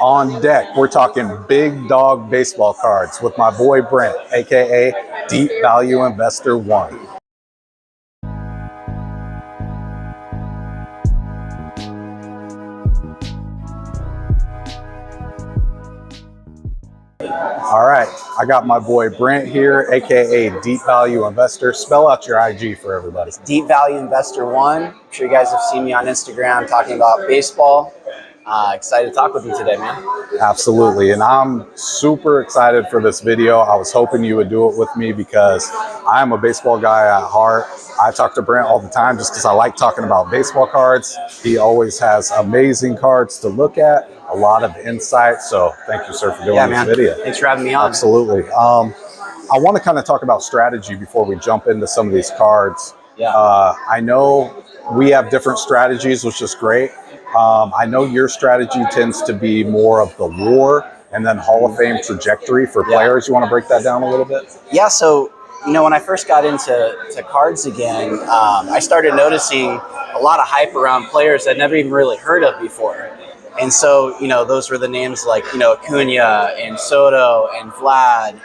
On deck, we're talking big dog baseball cards with my boy Brent, aka Deep Value Investor 1. All right, I got my boy Brent here, aka Deep Value Investor. Spell out your IG for everybody. It's Deep Value Investor 1. I'm sure you guys have seen me on Instagram talking about baseball. Excited to talk with you today, man. Absolutely, and I'm super excited for this video. I was hoping you would do it with me because I'm a baseball guy at heart. I talk to Brent all the time just because I like talking about baseball cards. He always has amazing cards to look at, a lot of insight. So thank you, sir, for doing this video. Thanks for having me on. Absolutely. I want to kind of talk about strategy before we jump into some of these cards. I know we have different strategies, which is great. I know your strategy tends to be more of the WAR and then Hall of Fame trajectory for players. You want to break that down a little bit? Yeah, so, when I first got into cards again, I started noticing a lot of hype around players I'd never even really heard of before. And so, those were the names like, Acuna and Soto and Vlad,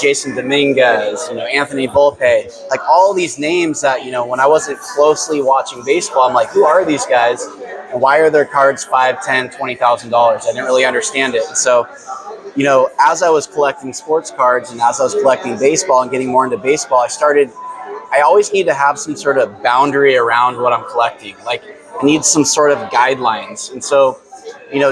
Jason Dominguez, Anthony Volpe, like all these names that, when I wasn't closely watching baseball, I'm like, who are these guys? And why are their cards $5,000, $10,000, $20,000? I didn't really understand it. And so, as I was collecting sports cards and as I was collecting baseball and getting more into baseball, I always need to have some sort of boundary around what I'm collecting. Like, I need some sort of guidelines. And so,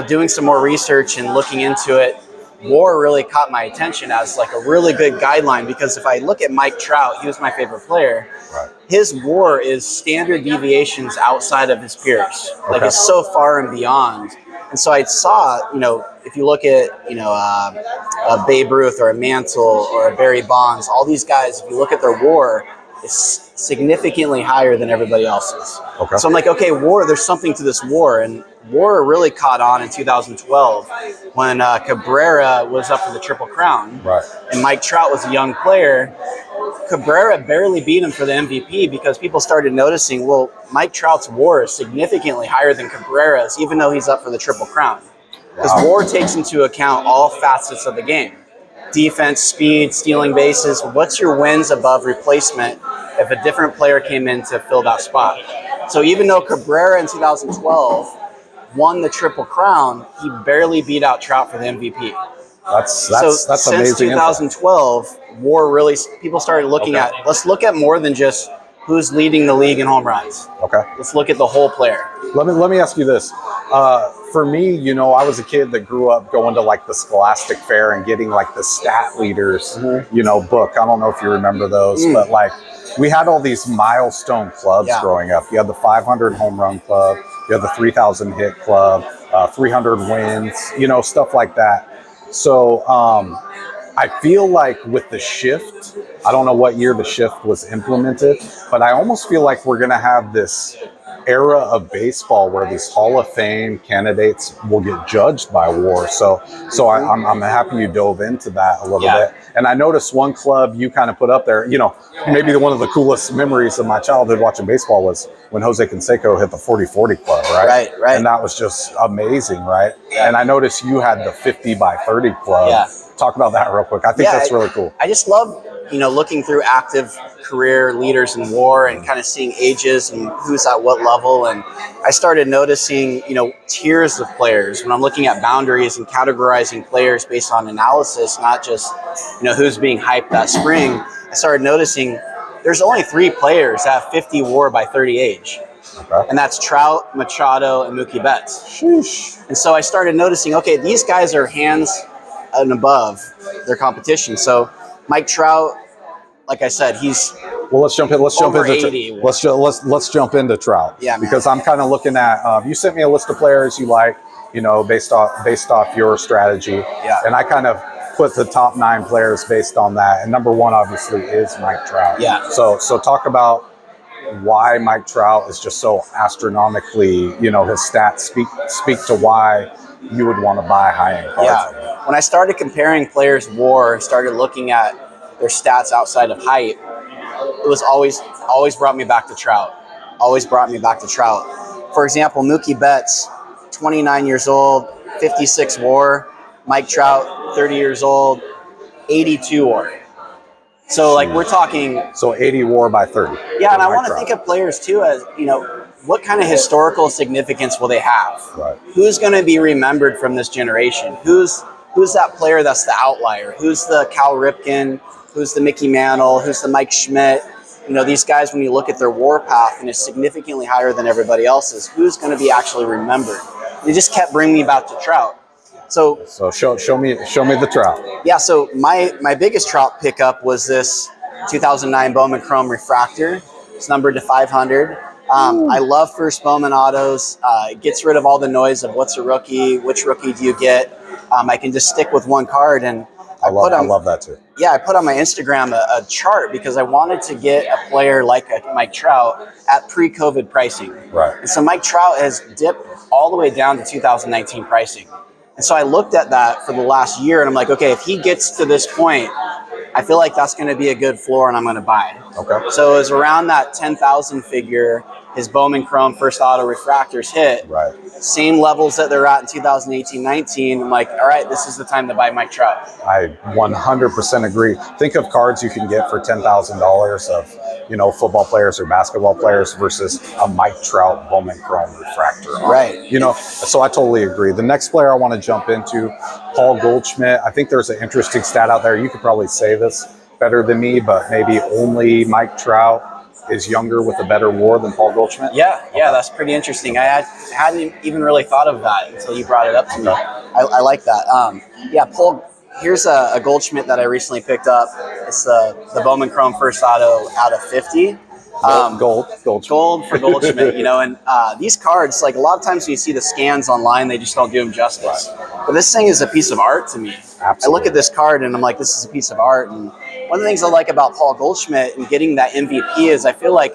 doing some more research and looking into it, WAR really caught my attention as like a really good guideline, because if I look at Mike Trout, he was my favorite player. Right. His WAR is standard deviations outside of his peers. Okay. Like, it's so far and beyond. And so I saw, if you look at, a Babe Ruth or a Mantle or a Barry Bonds, all these guys, if you look at their WAR, it's significantly higher than everybody else's. Okay. So I'm like, okay, WAR, there's something to this WAR. And WAR really caught on in 2012 when Cabrera was up for the Triple Crown. Right. And Mike Trout was a young player. Cabrera barely beat him for the MVP because people started noticing, well, Mike Trout's WAR is significantly higher than Cabrera's, even though he's up for the Triple Crown. Because WAR takes into account all facets of the game. Defense, speed, stealing bases. What's your wins above replacement if a different player came in to fill that spot? So even though Cabrera in 2012 won the Triple Crown, he barely beat out Trout for the MVP. That's amazing. Since 2012, WAR really, people started looking at, let's look at more than just who's leading the league in home runs. Okay. Let's look at the whole player. Let me ask you this. For me, I was a kid that grew up going to like the Scholastic Fair and getting like the stat leaders, book. I don't know if you remember those, but like we had all these milestone clubs growing up. You had the 500 home run club, you had the 3,000 hit club, 300 wins, stuff like that. So I feel like with the shift, I don't know what year the shift was implemented, but I almost feel like we're going to have this era of baseball where these Hall of Fame candidates will get judged by WAR. So I'm happy you dove into that a little bit. And I noticed one club you kind of put up there, maybe one of the coolest memories of my childhood watching baseball was when Jose Canseco hit the 40-40 club, right? Right. And that was just amazing, right? Yeah. And I noticed you had the 50-by-30 club. Yeah. Talk about that real quick. I think that's really cool. I just love, looking through active career leaders in WAR and kind of seeing ages and who's at what level. And I started noticing, tiers of players when I'm looking at boundaries and categorizing players based on analysis, not just, who's being hyped that spring. I started noticing there's only 3 players that have 50 WAR by 30 age. Okay. And that's Trout, Machado, and Mookie Betts. Sheesh. And so I started noticing, okay, these guys are hands and above their competition. So Mike Trout, like I said, he's let's jump into Trout. Yeah, because I'm kind of looking at you sent me a list of players you like, based off your strategy. Yeah. And I kind of put the top 9 players based on that. And number 1 obviously is Mike Trout. Yeah. So talk about why Mike Trout is just so astronomically, his stats speak to why you would want to buy high-end cards. Yeah. When I started comparing players' WAR and started looking at their stats outside of height, it was always brought me back to Trout. Always brought me back to Trout. For example, Mookie Betts, 29 years old, 56 WAR. Mike Trout, 30 years old, 82 WAR. So like we're talking. So 80 WAR by 30. Yeah, and I want to think of players too as, what kind of historical significance will they have? Right. Who's going to be remembered from this generation? Who's that player that's the outlier? Who's the Cal Ripken? Who's the Mickey Mantle? Who's the Mike Schmidt? These guys, when you look at their WAR path and it's significantly higher than everybody else's, who's going to be actually remembered? They just kept bringing me back to Trout. So show me the Trout. Yeah, so my biggest Trout pickup was this 2009 Bowman Chrome refractor. It's numbered to 500. I love first Bowman autos. It gets rid of all the noise of what's a rookie, which rookie do you get. I can just stick with one card, and I love that too. Yeah, I put on my Instagram a chart because I wanted to get a player like Mike Trout at pre-COVID pricing. Right. And so Mike Trout has dipped all the way down to 2019 pricing. And so I looked at that for the last year, and I'm like, okay, if he gets to this point, I feel like that's going to be a good floor, and I'm going to buy it. Okay. So it was around that 10,000 figure. His Bowman Chrome first auto refractors hit. Right. Same levels that they're at in 2018-19. I'm like, all right, this is the time to buy Mike Trout. I 100% agree. Think of cards you can get for $10,000 of, football players or basketball players versus a Mike Trout Bowman Chrome refractor. Right. So I totally agree. The next player I want to jump into, Paul Goldschmidt. I think there's an interesting stat out there. You could probably say this better than me, but maybe only Mike Trout is younger with a better WAR than Paul Goldschmidt? Yeah, that's pretty interesting. I hadn't even really thought of that until you brought it up to me. I like that. Paul, here's a Goldschmidt that I recently picked up. It's the Bowman Chrome first auto out of 50. Gold for Goldschmidt, and these cards, like a lot of times when you see the scans online, they just don't do them justice. But this thing is a piece of art to me. Absolutely. I look at this card and I'm like, this is a piece of art. And one of the things I like about Paul Goldschmidt and getting that MVP is I feel like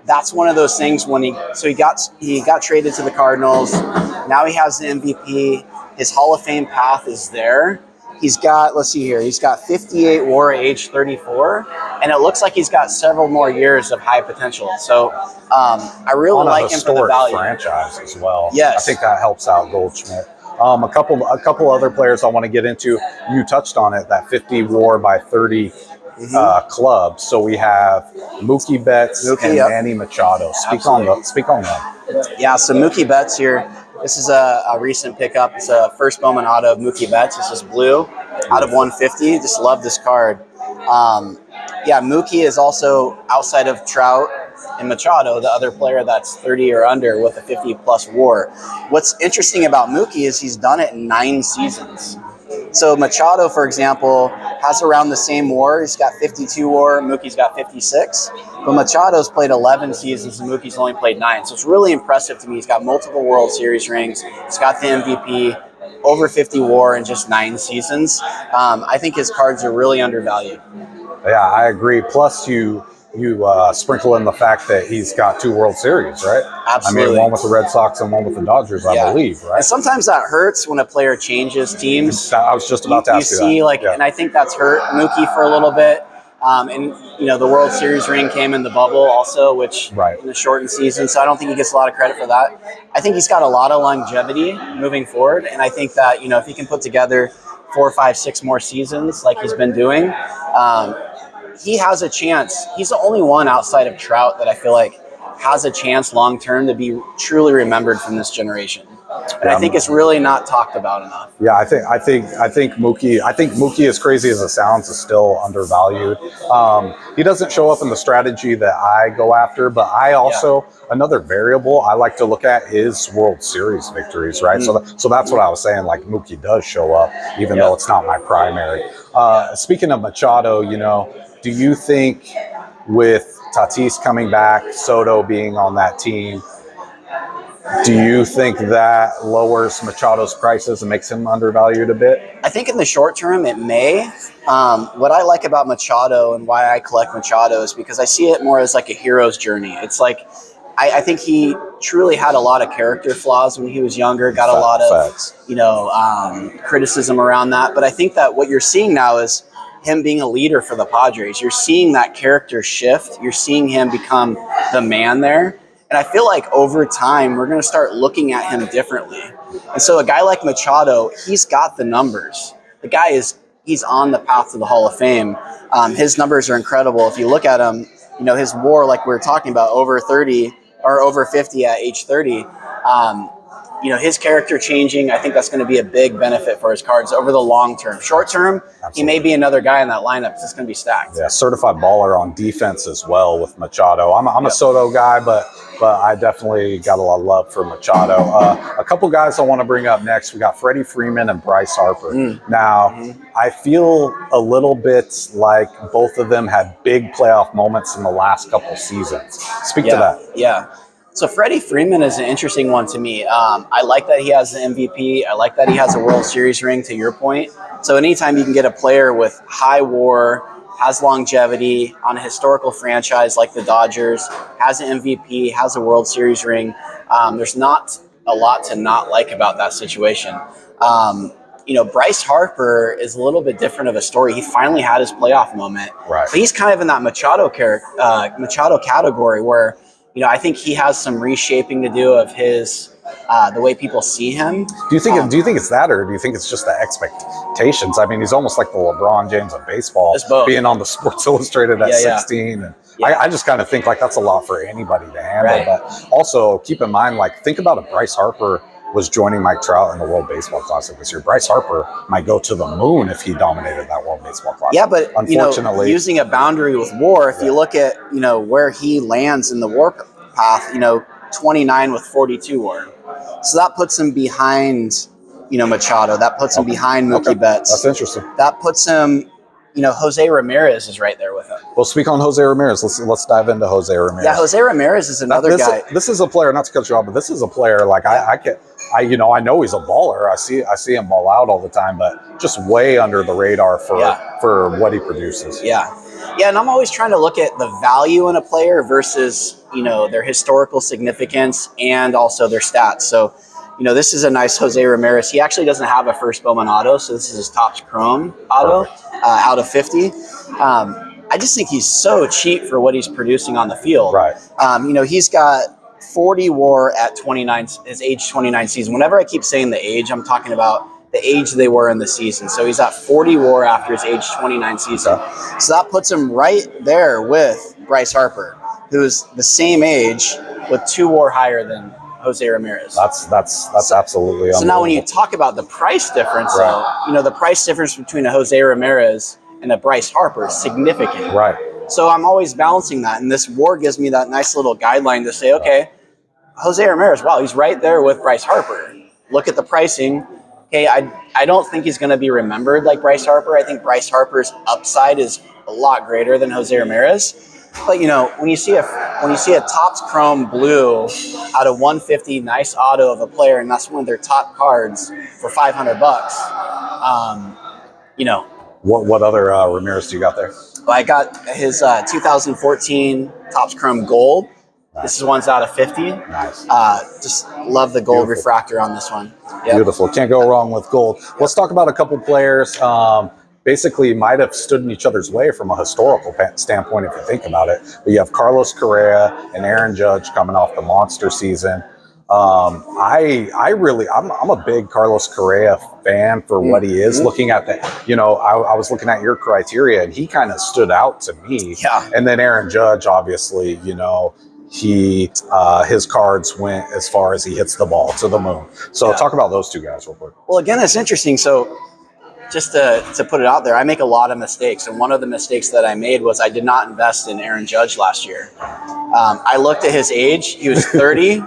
that's one of those things when he got traded to the Cardinals. Now he has the MVP. His Hall of Fame path is there. He's got, let's see here, he's got 58 WAR at age 34, and it looks like he's got several more years of high potential. So I really like him for the value. Franchise as well. Yes. I think that helps out Goldschmidt. A couple other players I want to get into. You touched on it, that 50 WAR by 30 club. So we have Mookie Betts and Manny Machado. Speak on them. Yeah, so Mookie Betts here. This is a recent pickup. It's a first Bowman auto of Mookie Betts. This is blue out of 150. Just love this card. Mookie is also, outside of Trout and Machado, the other player that's 30 or under with a 50-plus WAR. What's interesting about Mookie is he's done it in 9 seasons. So Machado, for example, has around the same WAR. He's got 52 WAR. Mookie's got 56. But Machado's played 11 seasons and Mookie's only played 9. So it's really impressive to me. He's got multiple World Series rings. He's got the MVP, over 50 WAR in just 9 seasons. I think his cards are really undervalued. Yeah, I agree. Plus, you sprinkle in the fact that he's got 2 World Series, right? Absolutely. I mean, one with the Red Sox and one with the Dodgers, I believe, right? And sometimes that hurts when a player changes teams. I was just about to ask you that. You see, and I think that's hurt Mookie for a little bit. The World Series ring came in the bubble also, which in the shortened season, so I don't think he gets a lot of credit for that. I think he's got a lot of longevity moving forward, and I think that, if he can put together 4, 5, 6 more seasons like he's been doing, he has a chance. He's the only one outside of Trout that I feel like has a chance long term to be truly remembered from this generation. And I think it's really not talked about enough. Yeah, I think Mookie, as crazy as it sounds, is still undervalued. He doesn't show up in the strategy that I go after, but I also another variable I like to look at is World Series victories, right? So that's what I was saying. Like Mookie does show up, even though it's not my primary. Speaking of Machado, do you think with Tatis coming back, Soto being on that team, do you think that lowers Machado's prices and makes him undervalued a bit? I think in the short term it may. What I like about Machado and why I collect Machado is because I see it more as like a hero's journey. It's like I think he truly had a lot of character flaws when he was younger, got a lot of criticism around that. But I think that what you're seeing now is him being a leader for the Padres. You're seeing that character shift. You're seeing him become the man there. And I feel like over time, we're going to start looking at him differently. And so a guy like Machado, he's got the numbers. The guy he's on the path to the Hall of Fame. His numbers are incredible. If you look at him, you know, his WAR, like we were talking about, over 30 or over 50 at age 30. You know, his character changing, I think that's going to be a big benefit for his Cards over the long term. Short term, absolutely, he may be another guy in that lineup that's going to be stacked. Yeah, certified baller on defense as well with Machado. I'm a Soto guy, but I definitely got a lot of love for Machado. A couple guys I want to bring up next. We got Freddie Freeman and Bryce Harper. Now, I feel a little bit like both of them had big playoff moments in the last couple seasons. Speak to that. Yeah. So Freddie Freeman is an interesting one to me. I like that he has the MVP. I like that he has a World Series ring, to your point. So anytime you can get a player with high WAR, has longevity on a historical franchise like the Dodgers, has an MVP, has a World Series ring, there's not a lot to not like about that situation. You know, Bryce Harper is a little bit different of a story. He finally had his playoff moment. Right. But he's kind of in that Machado category where, you know, I think he has some reshaping to do of his the way people see him. Do you think it's that, or do you think it's just the expectations? I mean, he's almost like the LeBron James of baseball, being on the Sports Illustrated at 16. And I just kind of think like that's a lot for anybody to handle. Right. But also keep in mind, like, think about if Bryce Harper was joining Mike Trout in the World Baseball Classic this year. Bryce Harper might go to the moon if he dominated that World Baseball Classic. Yeah, but unfortunately, using a boundary with WAR, if you look at, you know, where he lands in the WAR path, you know, 29 with 42 WAR. So that puts him behind, you know, Machado. That puts him behind Mookie Betts. That's interesting. That puts him, you know, Jose Ramirez is right there with him. Well, speak on Jose Ramirez. Let's dive into Jose Ramirez. Yeah, Jose Ramirez is another guy. This is a player, not to cut you off, but this is a player like I know he's a baller. I see him ball out all the time, but just way under the radar for what he produces. Yeah. Yeah, and I'm always trying to look at the value in a player versus, you know, their historical significance and also their stats. So, you know, this is a nice Jose Ramirez. He actually doesn't have a first Bowman auto, so this is his Topps Chrome auto out of 50. I just think he's so cheap for what he's producing on the field. Right. You know, he's got 40 WAR at 29, his age 29 season. Whenever I keep saying the age, I'm talking about the age they were in the season. So he's at 40 WAR after his age 29 season. So that puts him right there with Bryce Harper, who's the same age with 2 WAR higher than Jose Ramirez. That's absolutely unbelievable. So now when you talk about the price difference, though, you know, the price difference between a Jose Ramirez and a Bryce Harper is significant. Right. So I'm always balancing that. And this WAR gives me that nice little guideline to say, okay, Jose Ramirez, wow, he's right there with Bryce Harper. Look at the pricing. Okay, I don't think he's going to be remembered like Bryce Harper. I think Bryce Harper's upside is a lot greater than Jose Ramirez. But you know, when you see a Topps Chrome blue out of 150, nice auto of a player, and that's one of their top cards for $500, you know. What other Ramirez do you got there? Well, I got his 2014 Topps Chrome Gold. Nice. This is one's out of 50. Nice. Just love the gold refractor on this one. Yep. Beautiful. Can't go wrong with gold. Yep. Let's talk about a couple players. Basically might have stood in each other's way from a historical standpoint if you think about it. But you have Carlos Correa and Aaron Judge coming off the monster season. I'm a big Carlos Correa fan for what he is. Looking at that, you know, I was looking at your criteria and he kind of stood out to me. Yeah. And then Aaron Judge, obviously, you know, his cards went as far as he hits the ball to the moon. So talk about those two guys real quick. Well, again, it's interesting. So just to put it out there, I make a lot of mistakes. And one of the mistakes that I made was I did not invest in Aaron Judge last year. I looked at his age. He was 30,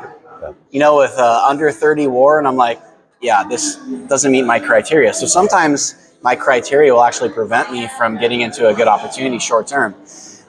you know, with under 30 WAR. And I'm like, yeah, this doesn't meet my criteria. So sometimes my criteria will actually prevent me from getting into a good opportunity short term.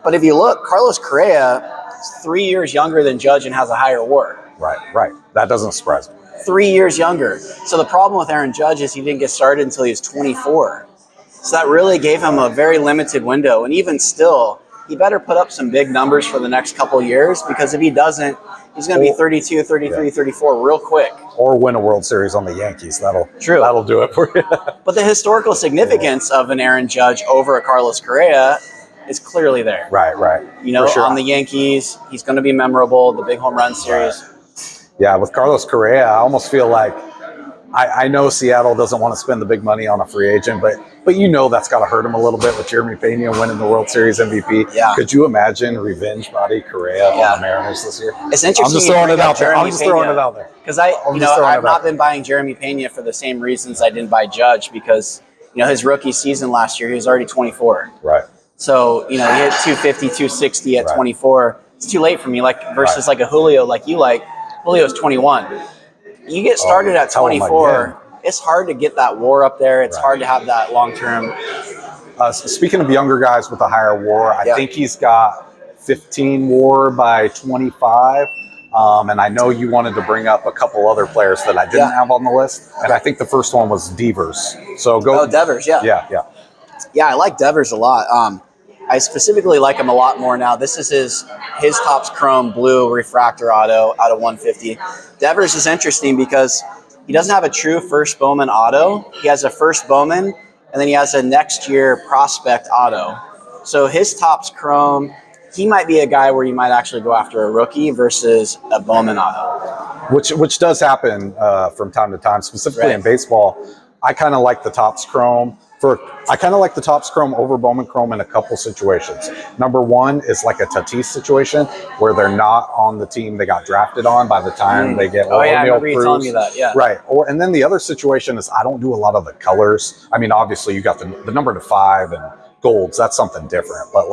But if you look, Carlos Correa is 3 years younger than Judge and has a higher WAR. Right. That doesn't surprise me. 3 years younger. So the problem with Aaron Judge is he didn't get started until he was 24. So that really gave him a very limited window. And even still, he better put up some big numbers for the next couple of years, because if he doesn't, he's going to be 32, 33, 34 real quick. Or win a World Series on the Yankees. That'll do it for you. But the historical significance of an Aaron Judge over a Carlos Correa, is clearly there. Right. You know, sure. on the Yankees, he's going to be memorable. The big home run series. Right. Yeah, with Carlos Correa, I almost feel like I know Seattle doesn't want to spend the big money on a free agent, but you know that's got to hurt him a little bit with Jeremy Pena winning the World Series MVP. Yeah. Could you imagine revenge body Correa on the Mariners this year? It's interesting. I'm just throwing it out there. I'm just throwing it out there. Because I've not been buying Jeremy Pena for the same reasons I didn't buy Judge, because his rookie season last year, he was already 24. Right. So, he hit 250, 260 at 24. It's too late for me, versus like a Julio like you like. Julio's 21. You get started at 24, it's hard to get that WAR up there. It's hard to have that long-term. Speaking of younger guys with a higher WAR, I think he's got 15 WAR by 25. And I know you wanted to bring up a couple other players that I didn't have on the list. And I think the first one was Devers. So go. Oh, Devers, yeah. Yeah, I like Devers a lot. I specifically like him a lot more now. This is his Topps Chrome blue refractor auto out of 150. Devers is interesting because he doesn't have a true first Bowman auto. He has a first Bowman, and then he has a next year prospect auto. So his Topps Chrome, he might be a guy where you might actually go after a rookie versus a Bowman auto. Which does happen from time to time, specifically in baseball. I kind of like the Topps Chrome. Over Bowman Chrome in a couple situations. Number one is like a Tatis situation where they're not on the team they got drafted on by the time they get. I remember you telling me that. Yeah. Right. And then the other situation is I don't do a lot of the colors. I mean, obviously you got the number to 5 and golds. That's something different. But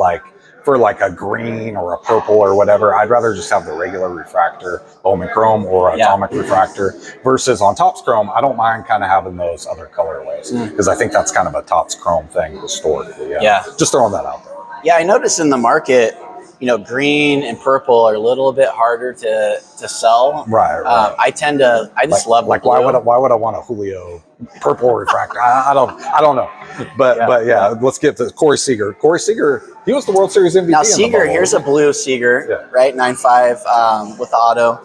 for a green or a purple or whatever, I'd rather just have the regular refractor, Bowman Chrome or atomic refractor, versus on Topps Chrome, I don't mind kind of having those other colorways because I think that's kind of a Topps Chrome thing historically. Yeah. Just throwing that out there. Yeah, I noticed in the market, green and purple are a little bit harder to sell. Right. I just love why would I want a Julio purple refractor? I don't know. But let's get to Corey Seager. Corey Seager, he was the World Series MVP. Now Seager, here's a blue Seager, right? 9.5 with the auto.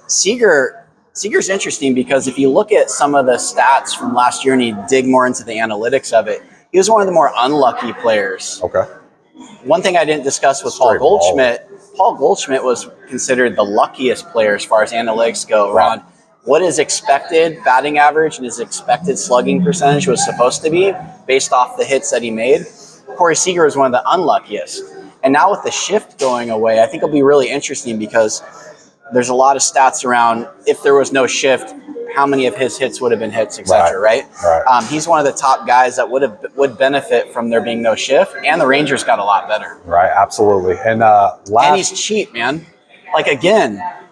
Seager's interesting because if you look at some of the stats from last year and you dig more into the analytics of it, he was one of the more unlucky players. Okay. One thing I didn't discuss with Paul Goldschmidt. Paul Goldschmidt was considered the luckiest player as far as analytics go around what his expected batting average and his expected slugging percentage was supposed to be based off the hits that he made. Corey Seager was one of the unluckiest. And now with the shift going away, I think it'll be really interesting because there's a lot of stats around if there was no shift, how many of his hits would have been hits, etc. Right? He's one of the top guys that would benefit from there being no shift, and the Rangers got a lot better. Right, absolutely. And he's cheap, man.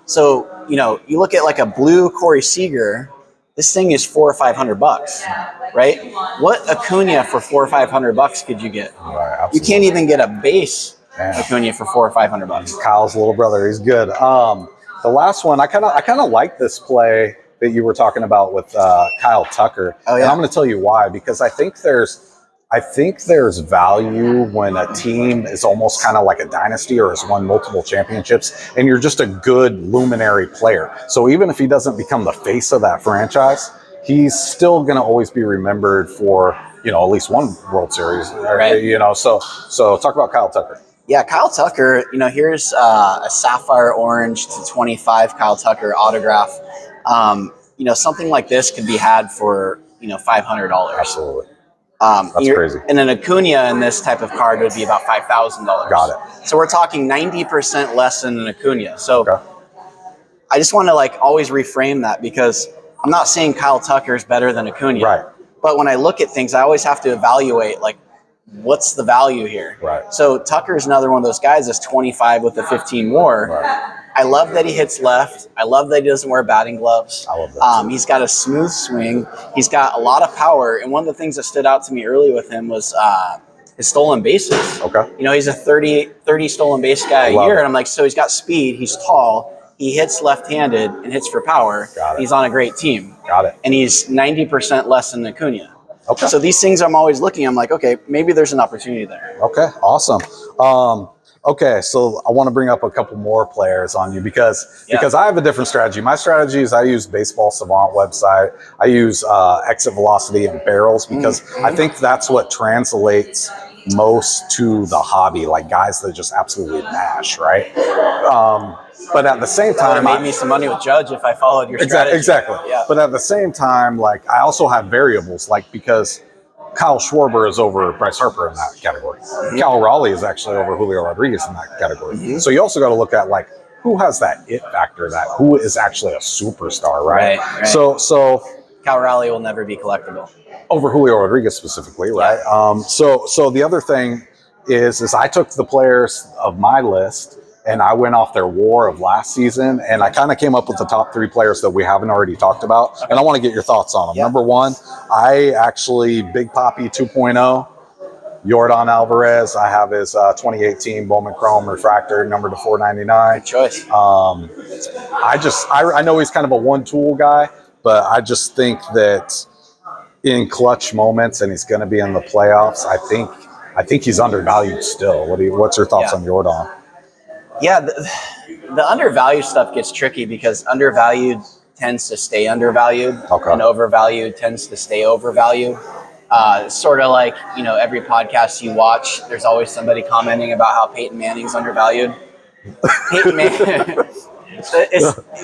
So you look at a blue Corey Seager. This thing is $400 or $500, right? What Acuna for $400 or $500 could you get? Right, you can't even get a base Acuna for $400 or $500. Kyle's little brother, he's good. The last one, I kind of like this play that you were talking about with Kyle Tucker. Oh, yeah. And I'm going to tell you why, because I think there's value when a team is almost kind of like a dynasty or has won multiple championships and you're just a good luminary player. So even if he doesn't become the face of that franchise, he's still going to always be remembered for, at least one World Series, right? So talk about Kyle Tucker. Yeah, Kyle Tucker, here's a sapphire orange to 25 Kyle Tucker autograph. Something like this could be had for, $500. Absolutely. That's crazy. And an Acuna in this type of card would be about $5,000. Got it. So we're talking 90% less than an Acuna. So I just want to always reframe that because I'm not saying Kyle Tucker is better than Acuna. Right. But when I look at things, I always have to evaluate what's the value here. Right. So Tucker is another one of those guys that's 25 with a 15 WAR. Right. I love that he hits left. I love that he doesn't wear batting gloves. I love that. He's got a smooth swing. He's got a lot of power. And one of the things that stood out to me early with him was his stolen bases. Okay. He's a 30 stolen base guy a year. And I'm like, so he's got speed. He's tall. He hits left-handed and hits for power. Got it. He's on a great team. Got it. And he's 90% less than Acuna. Okay. So these things I'm always looking. I'm like, okay, maybe there's an opportunity there. Okay. Awesome. Okay, so I want to bring up a couple more players on you because I have a different strategy. My strategy is I use Baseball Savant website. I use exit velocity and barrels because I think that's what translates most to the hobby, like guys that just absolutely mash, right? But at the same time, made me some money with Judge if I followed your strategy. Exactly. Yeah. But at the same time, like I also have variables, like because Kyle Schwarber is over Bryce Harper in that category. Cal Raleigh is actually over Julio Rodriguez in that category. So you also got to look at like who has that it factor, that who is actually a superstar, right? Right. So Cal Raleigh will never be collectible over Julio Rodriguez specifically, right? Yeah. So the other thing is I took the players of my list and I went off their WAR of last season, and I kind of came up with the top 3 players that we haven't already talked about, and I want to get your thoughts on them. Yeah. Number 1, I actually Big Papi 2.0, Yordan Alvarez. I have his 2018 Bowman Chrome refractor, number to 499. Good choice. I know he's kind of a one-tool guy, but I just think that in clutch moments, and he's going to be in the playoffs, I think he's undervalued still. What's your thoughts on Yordan? Yeah, the undervalued stuff gets tricky because undervalued tends to stay undervalued, and overvalued tends to stay overvalued. Sort of like, every podcast you watch, there's always somebody commenting about how Peyton Manning's undervalued. Peyton Manning.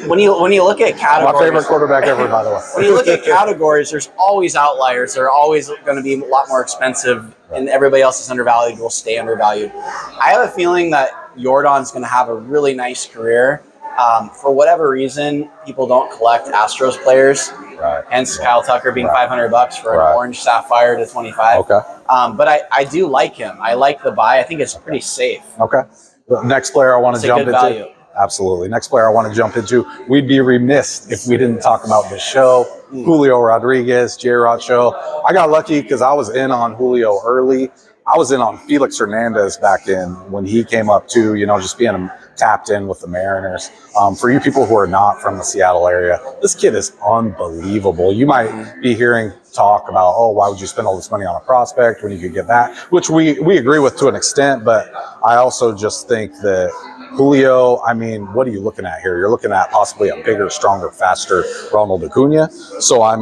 When you look at categories, my favorite quarterback ever, by the way. When you look at categories, there's always outliers. They're always going to be a lot more expensive, and everybody else is undervalued will stay undervalued. I have a feeling that Yordan's going to have a really nice career. For whatever reason, people don't collect Astros players. Right. Hence Kyle Tucker being $500 for an orange sapphire to 25. Okay. But I do like him. I like the buy. I think it's pretty safe. Okay. The next player I want to jump into. Value. Absolutely. Next player I want to jump into. We'd be remiss if we didn't talk about the show. Julio Rodriguez, J-Rod show. I got lucky because I was in on Julio early. I was in on Felix Hernandez back in when he came up too, just being tapped in with the Mariners. For you people who are not from the Seattle area, this kid is unbelievable. You might be hearing talk about, why would you spend all this money on a prospect when you could get that? Which we agree with to an extent, but I also just think that Julio, what are you looking at here? You're looking at possibly a bigger, stronger, faster Ronald Acuna. So, I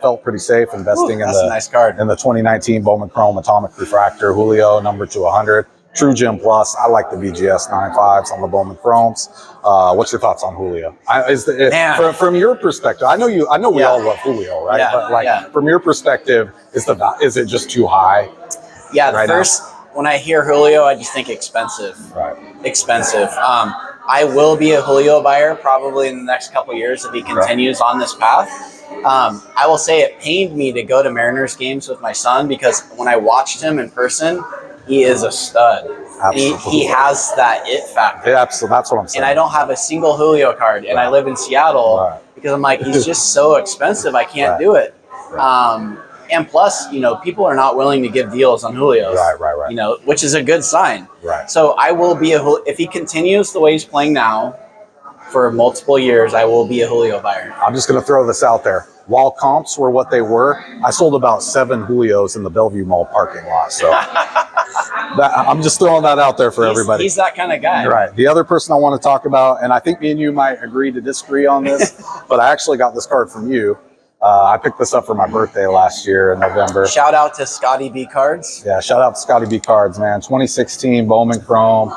felt pretty safe investing in a nice card. In the 2019 Bowman Chrome Atomic Refractor, Julio, number to 100. True Gem Plus. I like the BGS 95s on the Bowman Chromes. What's your thoughts on Julio? From your perspective, I know we all love Julio, right? Yeah, but from your perspective, is it just too high? Yeah, when I hear Julio, I just think expensive. Right. Expensive. I will be a Julio buyer probably in the next couple of years if he continues on this path. I will say it pained me to go to Mariners games with my son because when I watched him in person, he is a stud. He has that it factor. Yeah, absolutely. That's what I'm saying. And I don't have a single Julio card, and I live in Seattle because I'm like, he's just so expensive. I can't do it. And plus, people are not willing to give deals on Julio. Right. Which is a good sign. Right. So I will be if he continues the way he's playing now for multiple years, I will be a Julio buyer. I'm just going to throw this out there. While comps were what they were, I sold about 7 Julios in the Bellevue Mall parking lot. So I'm just throwing that out there for everybody. He's that kind of guy. Right. The other person I want to talk about, and I think me and you might agree to disagree on this, but I actually got this card from you. I picked this up for my birthday last year in November. Shout out to Scotty B Cards. Yeah, shout out to Scotty B Cards, man. 2016 Bowman Chrome,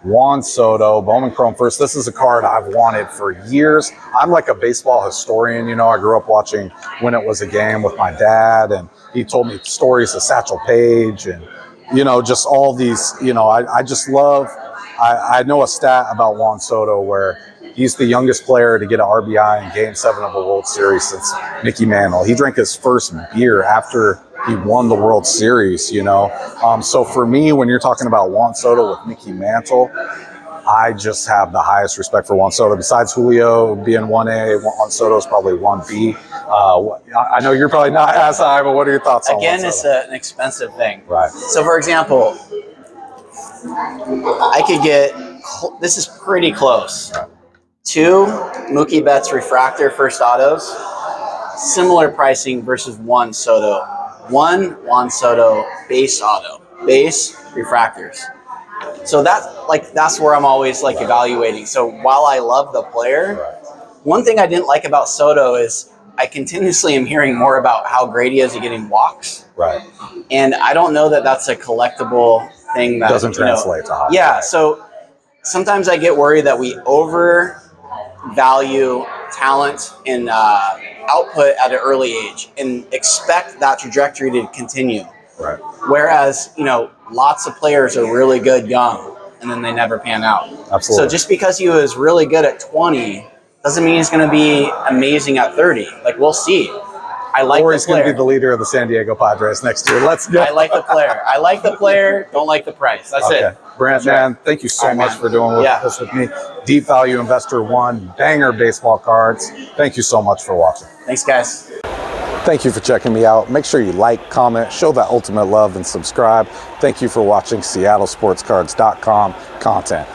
Juan Soto, Bowman Chrome first. This is a card I've wanted for years. I'm like a baseball historian, I grew up watching When It Was a Game with my dad, and he told me stories of Satchel Paige and, just all these, I just love, I know a stat about Juan Soto where he's the youngest player to get an RBI in Game 7 of a World Series since Mickey Mantle. He drank his first beer after he won the World Series, So for me, when you're talking about Juan Soto with Mickey Mantle, I just have the highest respect for Juan Soto. Besides Julio being 1A, Juan Soto is probably 1B. I know you're probably not as high, but what are your thoughts on Again, Juan it's Soto? an expensive thing. Right. So, for example, I could get, this is pretty close. 2 Mookie Betts refractor first autos, similar pricing versus 1 Soto. 1 Juan Soto base auto, base refractors. So that's where I'm always evaluating. So while I love the player, one thing I didn't like about Soto is I continuously am hearing more about how great he is at getting walks. Right. And I don't know that that's a collectible thing that Doesn't translate to hockey. Yeah. So sometimes I get worried that we overvalue talent and output at an early age and expect that trajectory to continue. Right. Whereas, lots of players are really good young and then they never pan out. Absolutely. So just because he was really good at 20 doesn't mean he's going to be amazing at 30. Like, we'll see. Or he's going to be the leader of the San Diego Padres next year. Let's go. I like the player. Don't like the price. That's it. Brant, man, thank you so much for doing this with me. Deep Value Investor 1, banger baseball cards. Thank you so much for watching. Thanks, guys. Thank you for checking me out. Make sure you like, comment, show that ultimate love, and subscribe. Thank you for watching SeattleSportsCards.com content.